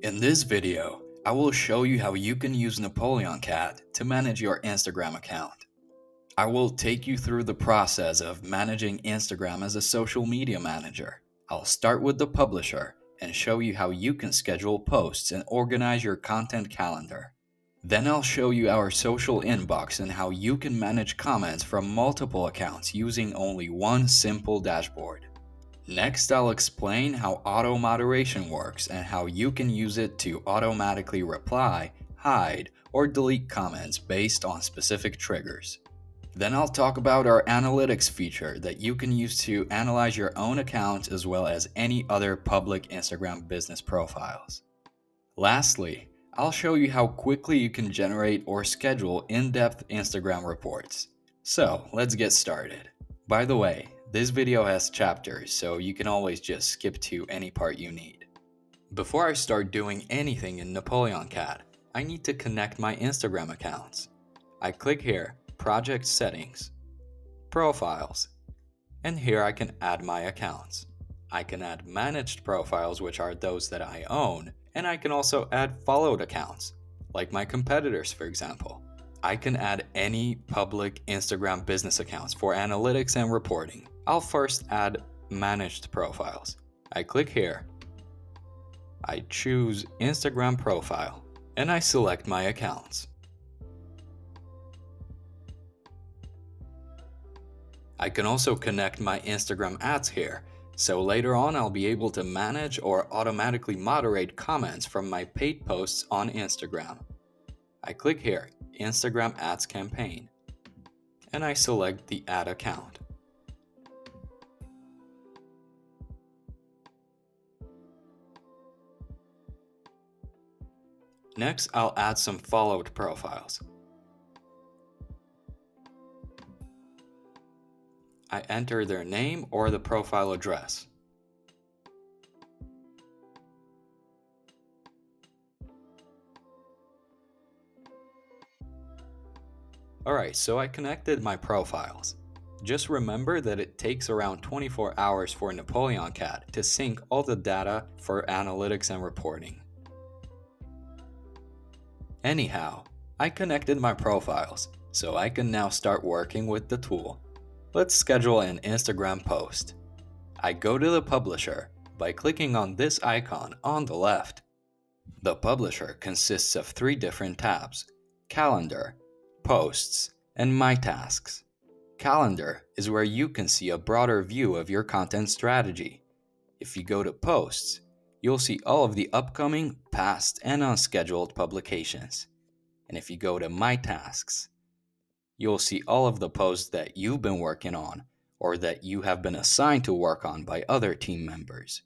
In this video, I will show you how you can use NapoleonCat to manage your Instagram account. I will take you through the process of managing Instagram as a social media manager. I'll start with the publisher and show you how you can schedule posts and organize your content calendar. Then I'll show you our social inbox and how you can manage comments from multiple accounts using only one simple dashboard. Next, I'll explain how auto moderation works and how you can use it to automatically reply, hide, or delete comments based on specific triggers. Then I'll talk about our analytics feature that you can use to analyze your own account as well as any other public Instagram business profiles. Lastly, I'll show you how quickly you can generate or schedule in-depth Instagram reports. So let's get started. By the way, this video has chapters, so you can always just skip to any part you need. Before I start doing anything in NapoleonCat, I need to connect my Instagram accounts. I click here, Project Settings, Profiles, and here I can add my accounts. I can add managed profiles, which are those that I own, and I can also add followed accounts, like my competitors, for example. I can add any public Instagram business accounts for analytics and reporting. I'll first add managed profiles. I click here. I choose Instagram profile, and I select my accounts. I can also connect my Instagram ads here, so later on I'll be able to manage or automatically moderate comments from my paid posts on Instagram. I click here, Instagram Ads Campaign, and I select the ad account. Next, I'll add some followed profiles. I enter their name or the profile address. Alright, so I connected my profiles. Just remember that it takes around 24 hours for NapoleonCat to sync all the data for analytics and reporting. Anyhow, I connected my profiles, so I can now start working with the tool. Let's schedule an Instagram post. I go to the publisher by clicking on this icon on the left. The publisher consists of 3 different tabs: Calendar, Posts, and My Tasks. Calendar is where you can see a broader view of your content strategy. If you go to Posts, you'll see all of the upcoming, past, and unscheduled publications. And if you go to My Tasks, you'll see all of the posts that you've been working on or that you have been assigned to work on by other team members.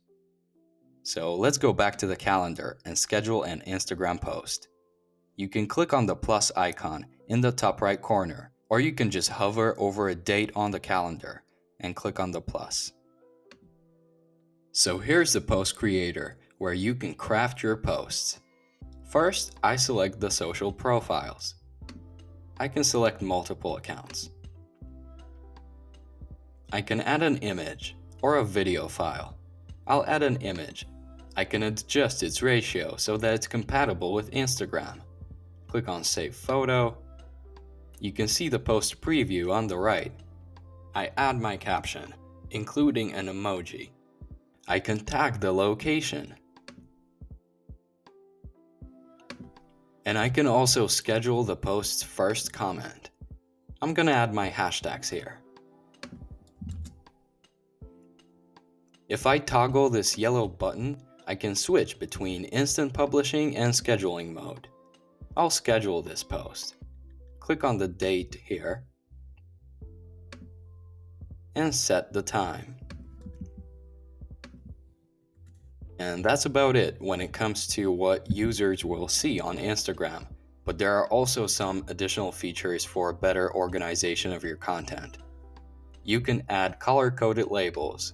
So let's go back to the calendar and schedule an Instagram post. You can click on the plus icon in the top right corner, or you can just hover over a date on the calendar and click on the plus. So here's the post creator where you can craft your posts. First, I select the social profiles. I can select multiple accounts. I can add an image or a video file. I'll add an image. I can adjust its ratio so that it's compatible with Instagram. Click on Save Photo. You can see the post preview on the right. I add my caption, including an emoji. I can tag the location. And I can also schedule the post's first comment. I'm gonna add my hashtags here. If I toggle this yellow button, I can switch between instant publishing and scheduling mode. I'll schedule this post. Click on the date here and set the time. And that's about it when it comes to what users will see on Instagram, but there are also some additional features for better organization of your content. You can add color-coded labels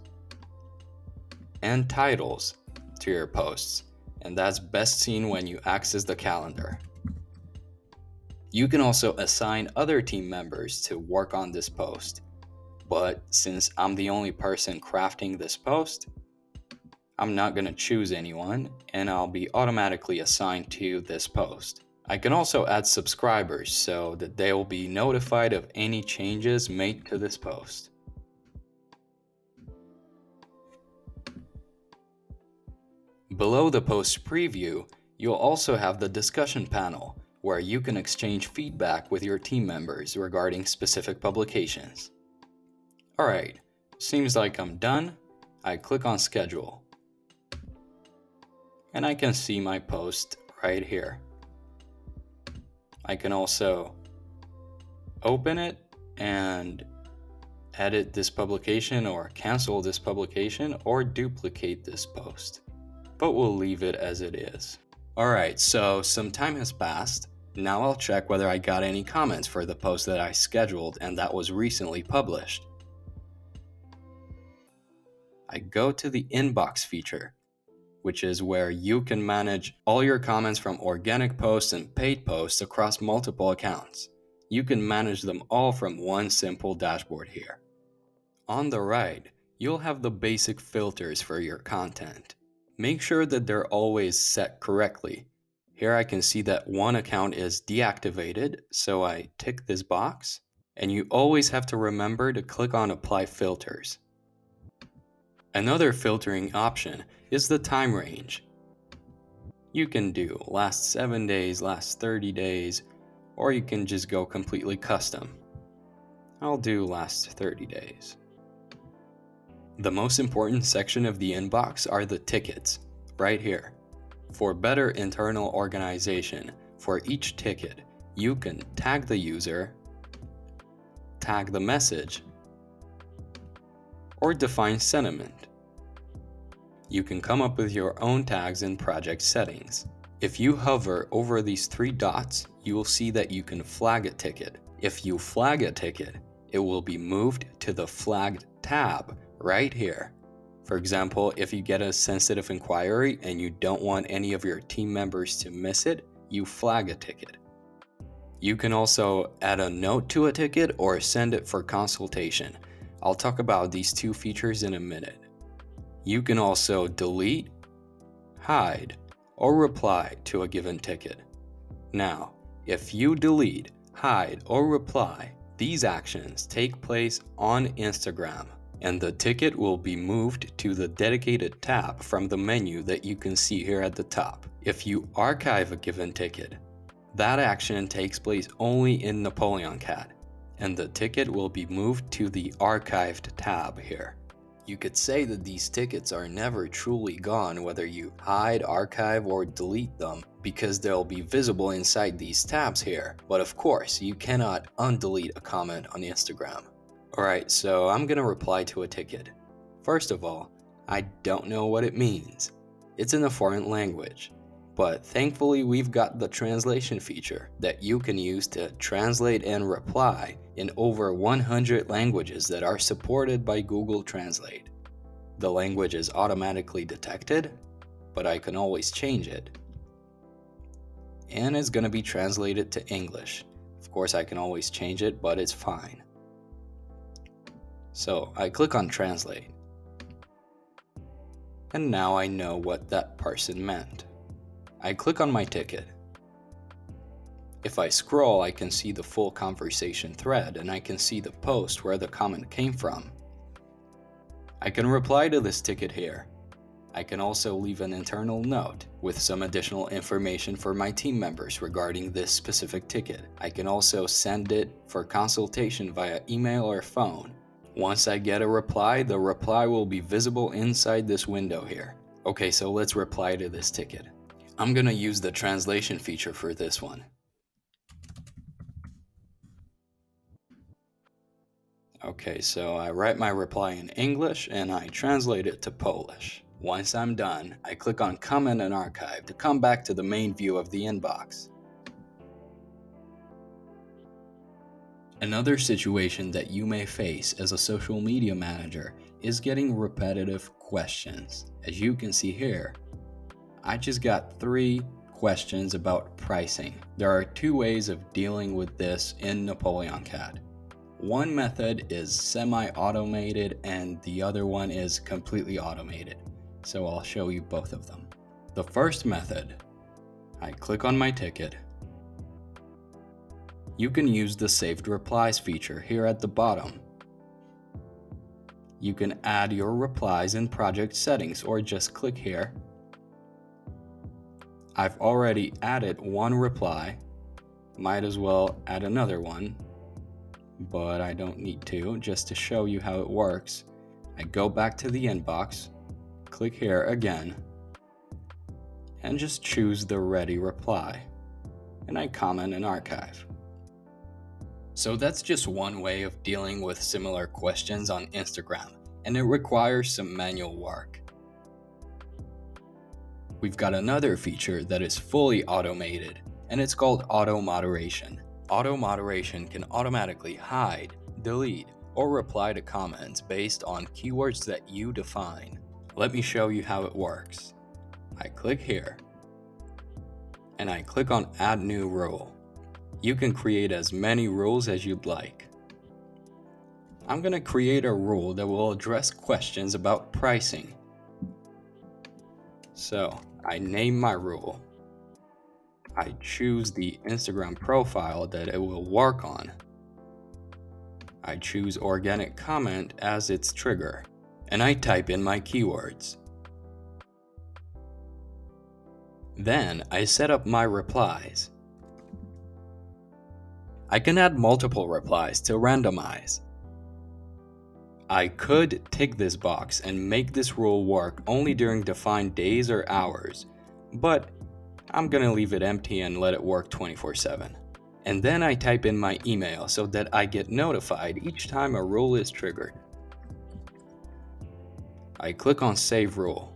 and titles to your posts, and that's best seen when you access the calendar. You can also assign other team members to work on this post, but since I'm the only person crafting this post, I'm not going to choose anyone, and I'll be automatically assigned to this post. I can also add subscribers so that they will be notified of any changes made to this post. Below the post preview, you'll also have the discussion panel, where you can exchange feedback with your team members regarding specific publications. Alright, seems like I'm done. I click on schedule. And I can see my post right here. I can also open it and edit this publication or cancel this publication or duplicate this post. But we'll leave it as it is. Alright, so some time has passed. Now I'll check whether I got any comments for the post that I scheduled and that was recently published. I go to the inbox feature, which is where you can manage all your comments from organic posts and paid posts across multiple accounts. You can manage them all from one simple dashboard here. On the right, you'll have the basic filters for your content. Make sure that they're always set correctly. Here I can see that one account is deactivated, so I tick this box, and you always have to remember to click on Apply Filters. Another filtering option is the time range. You can do last 7 days, last 30 days, or you can just go completely custom. I'll do last 30 days. The most important section of the inbox are the tickets, right here. For better internal organization, for each ticket, you can tag the user, tag the message, or define sentiment. You can come up with your own tags in project settings. If you hover over these 3 dots, you will see that you can flag a ticket. If you flag a ticket, it will be moved to the flagged tab right here. For example, if you get a sensitive inquiry and you don't want any of your team members to miss it, you flag a ticket. You can also add a note to a ticket or send it for consultation. I'll talk about these 2 features in a minute. You can also delete, hide, or reply to a given ticket. Now, if you delete, hide, or reply, these actions take place on Instagram, and the ticket will be moved to the dedicated tab from the menu that you can see here at the top. If you archive a given ticket, that action takes place only in NapoleonCat, and the ticket will be moved to the archived tab here. You could say that these tickets are never truly gone whether you hide, archive, or delete them, because they'll be visible inside these tabs here. But of course, you cannot undelete a comment on Instagram. Alright, so I'm gonna reply to a ticket. First of all, I don't know what it means. It's in a foreign language. But thankfully we've got the translation feature that you can use to translate and reply in over 100 languages that are supported by Google Translate. The language is automatically detected, but I can always change it. And it's gonna be translated to English. Of course I can always change it, but it's fine. So I click on Translate. And now I know what that person meant. I click on my ticket. If I scroll, I can see the full conversation thread and I can see the post where the comment came from. I can reply to this ticket here. I can also leave an internal note with some additional information for my team members regarding this specific ticket. I can also send it for consultation via email or phone. Once I get a reply, the reply will be visible inside this window here. Okay, so let's reply to this ticket. I'm gonna use the translation feature for this one. Okay, so I write my reply in English and I translate it to Polish. Once I'm done, I click on Comment and Archive to come back to the main view of the inbox. Another situation that you may face as a social media manager is getting repetitive questions. As you can see here, I just got 3 questions about pricing. There are 2 ways of dealing with this in NapoleonCat. One method is semi-automated and the other one is completely automated. so I'll show you both of them. The first method, I click on my ticket. You can use the saved replies feature here at the bottom. You can add your replies in project settings or just click here. I've already added one reply. Might as well add another one, but I don't need to. Just to show you how it works, I go back to the inbox, click here again, and just choose the ready reply, and I comment and archive. So that's just one way of dealing with similar questions on Instagram, and it requires some manual work. We've got another feature that is fully automated, and it's called auto moderation. Auto moderation can automatically hide, delete, or reply to comments based on keywords that you define. Let me show you how it works. I click here, and I click on Add New Rule. You can create as many rules as you'd like. I'm going to create a rule that will address questions about pricing. So I name my rule. I choose the Instagram profile that it will work on. I choose organic comment as its trigger, and I type in my keywords. Then I set up my replies. I can add multiple replies to randomize. I could tick this box and make this rule work only during defined days or hours, but I'm gonna leave it empty and let it work 24/7. And then I type in my email so that I get notified each time a rule is triggered. I click on Save Rule.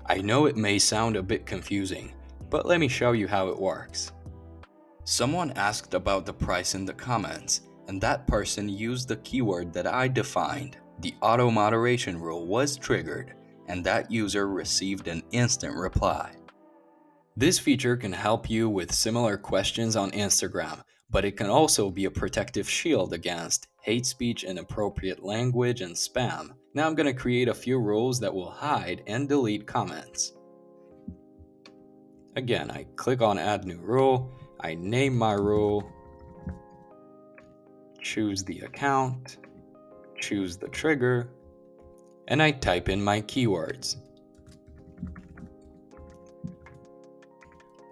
I know it may sound a bit confusing, but let me show you how it works. Someone asked about the price in the comments, and that person used the keyword that I defined. The auto moderation rule was triggered, and that user received an instant reply. This feature can help you with similar questions on Instagram, but it can also be a protective shield against hate speech, inappropriate language, and spam. Now I'm going to create a few rules that will hide and delete comments. Again, I click on Add New Rule, I name my rule, choose the account, choose the trigger, and I type in my keywords.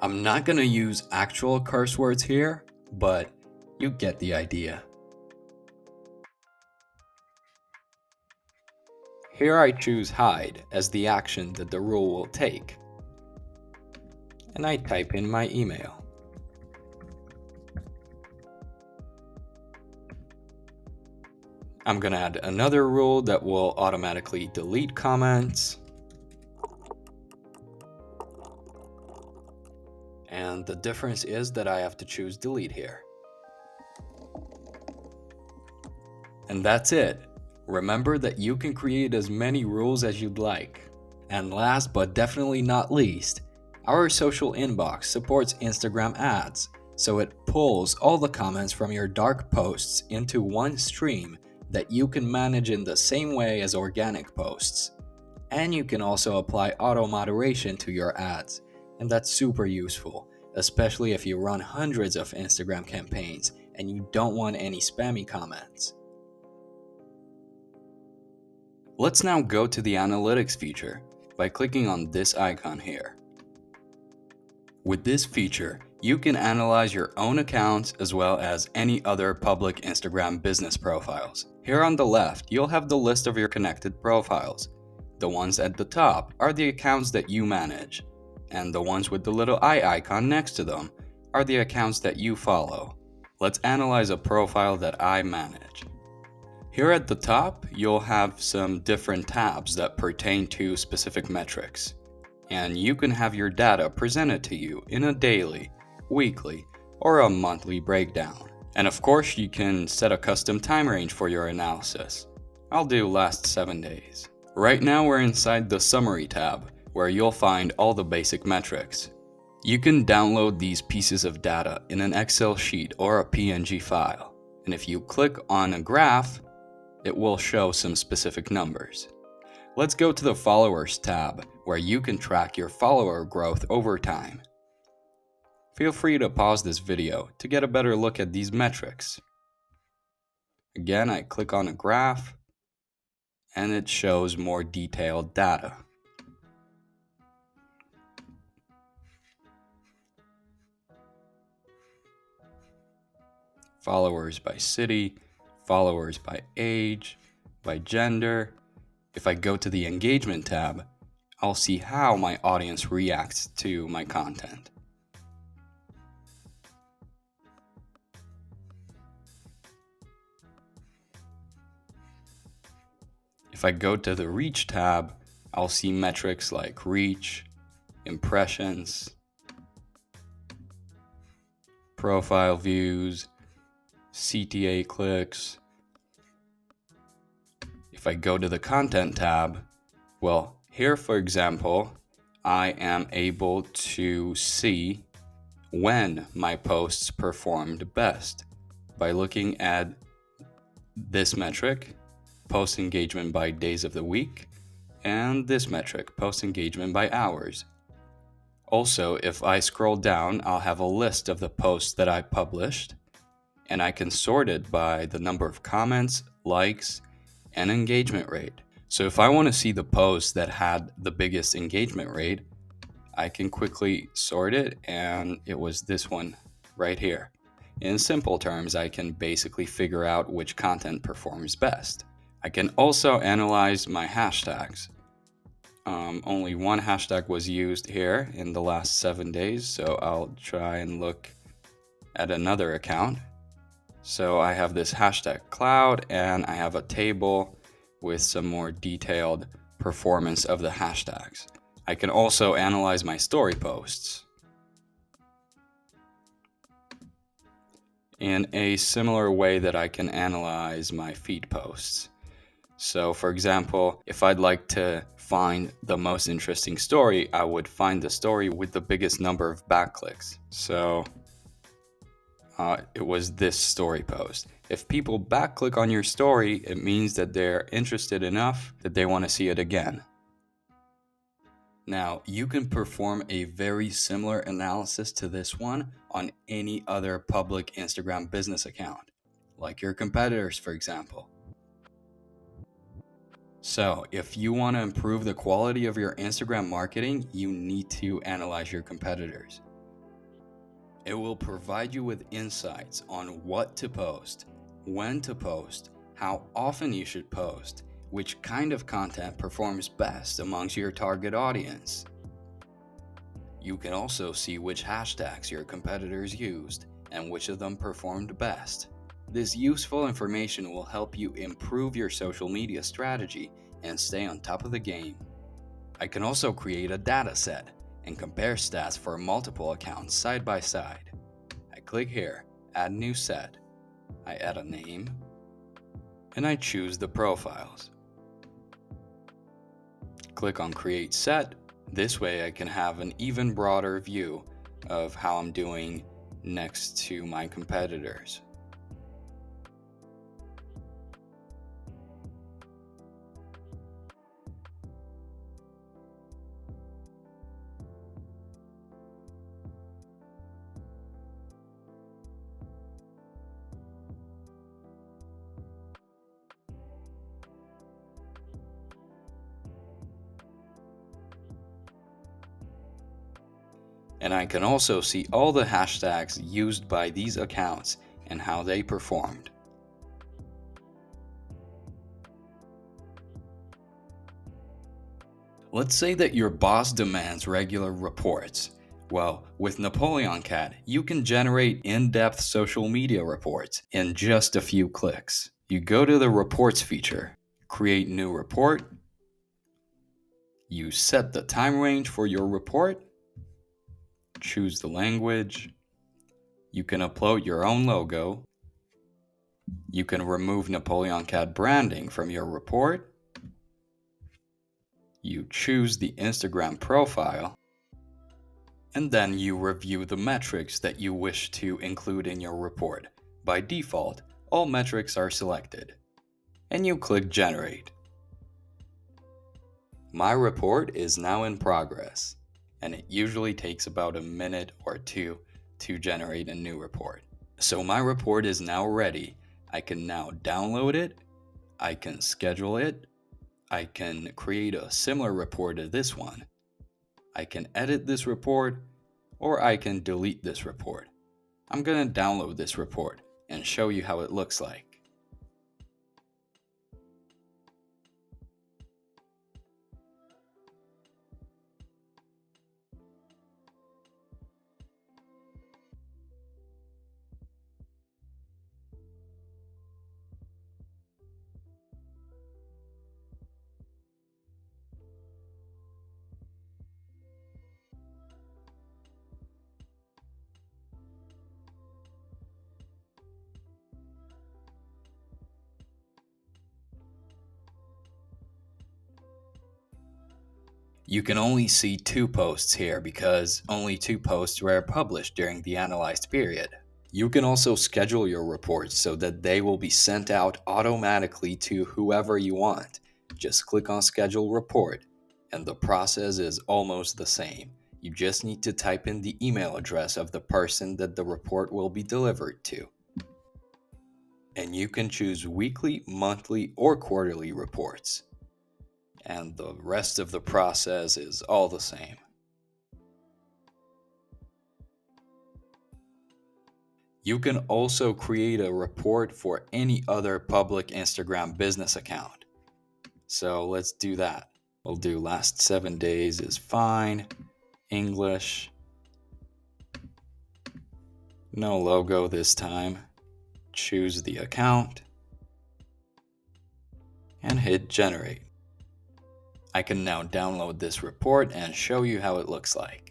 I'm not going to use actual curse words here, but you get the idea. Here I choose hide as the action that the rule will take, and I type in my email. I'm going to add another rule that will automatically delete comments. And the difference is that I have to choose delete here. And that's it. Remember that you can create as many rules as you'd like. And last but definitely not least, our social inbox supports Instagram ads, so it pulls all the comments from your dark posts into one stream that you can manage in the same way as organic posts. And you can also apply auto moderation to your ads, and that's super useful, especially if you run hundreds of Instagram campaigns and you don't want any spammy comments. Let's now go to the analytics feature by clicking on this icon here. With this feature, you can analyze your own accounts as well as any other public Instagram business profiles. Here on the left, you'll have the list of your connected profiles. The ones at the top are the accounts that you manage, and the ones with the little eye icon next to them are the accounts that you follow. Let's analyze a profile that I manage. Here at the top, you'll have some different tabs that pertain to specific metrics, and you can have your data presented to you in a daily, weekly, or a monthly breakdown. And of course, you can set a custom time range for your analysis. I'll do last 7 days. Right now we're inside the Summary tab, where you'll find all the basic metrics. You can download these pieces of data in an Excel sheet or a PNG file, and if you click on a graph, it will show some specific numbers. Let's go to the Followers tab, where you can track your follower growth over time. Feel free to pause this video to get a better look at these metrics. Again, I click on a graph, and it shows more detailed data. Followers by city, followers by age, by gender. If I go to the Engagement tab, I'll see how my audience reacts to my content. If I go to the Reach tab, I'll see metrics like reach, impressions, profile views, CTA clicks. If I go to the Content tab, well, here for example, I am able to see when my posts performed best by looking at this metric, post engagement by days of the week, and this metric, post engagement by hours. Also, if I scroll down, I'll have a list of the posts that I published, and I can sort it by the number of comments, likes, and engagement rate. So if I want to see the posts that had the biggest engagement rate, I can quickly sort it, and it was this one right here. In simple terms, I can basically figure out which content performs best. I can also analyze my hashtags. Only one hashtag was used here in the last 7 days, so I'll try and look at another account. So I have this hashtag cloud, and I have a table with some more detailed performance of the hashtags. I can also analyze my story posts in a similar way that I can analyze my feed posts. So for example, if I'd like to find the most interesting story, I would find the story with the biggest number of backclicks. So it was this story post. If people backclick on your story, it means that they're interested enough that they want to see it again. Now, you can perform a very similar analysis to this one on any other public Instagram business account, like your competitors, for example. So, if you want to improve the quality of your Instagram marketing, you need to analyze your competitors. It will provide you with insights on what to post, when to post, how often you should post, which kind of content performs best amongst your target audience. You can also see which hashtags your competitors used and which of them performed best. This useful information will help you improve your social media strategy and stay on top of the game. I can also create a data set and compare stats for multiple accounts side by side. I click here, add new set. I add a name, and I choose the profiles. Click on Create Set. This way I can have an even broader view of how I'm doing next to my competitors. And I can also see all the hashtags used by these accounts and how they performed. Let's say that your boss demands regular reports. Well, with NapoleonCat, you can generate in-depth social media reports in just a few clicks. You go to the Reports feature, create new report, you set the time range for your report, choose the language, you can upload your own logo, you can remove NapoleonCat branding from your report, you choose the Instagram profile, and then you review the metrics that you wish to include in your report. By default, all metrics are selected, and you click Generate. My report is now in progress, and it usually takes about a minute or two to generate a new report. So my report is now ready. I can now download it, I can schedule it, I can create a similar report to this one. I can edit this report, or I can delete this report. I'm going to download this report and show you how it looks like. You can only see 2 posts here because only 2 posts were published during the analyzed period. You can also schedule your reports so that they will be sent out automatically to whoever you want. Just click on Schedule Report, and the process is almost the same. You just need to type in the email address of the person that the report will be delivered to. And you can choose weekly, monthly, or quarterly reports. And the rest of the process is all the same. You can also create a report for any other public Instagram business account. So let's do that. We'll do last 7 days is fine. English. No logo this time. Choose the account and hit generate. I can now download this report and show you how it looks like.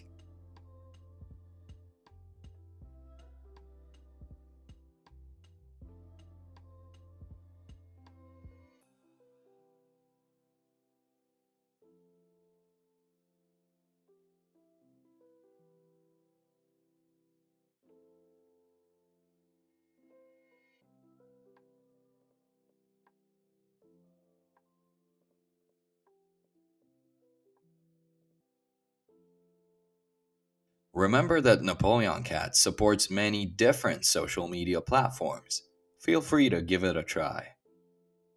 Remember that NapoleonCat supports many different social media platforms. Feel free to give it a try.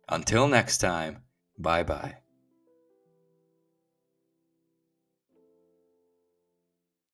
Until next time, bye bye.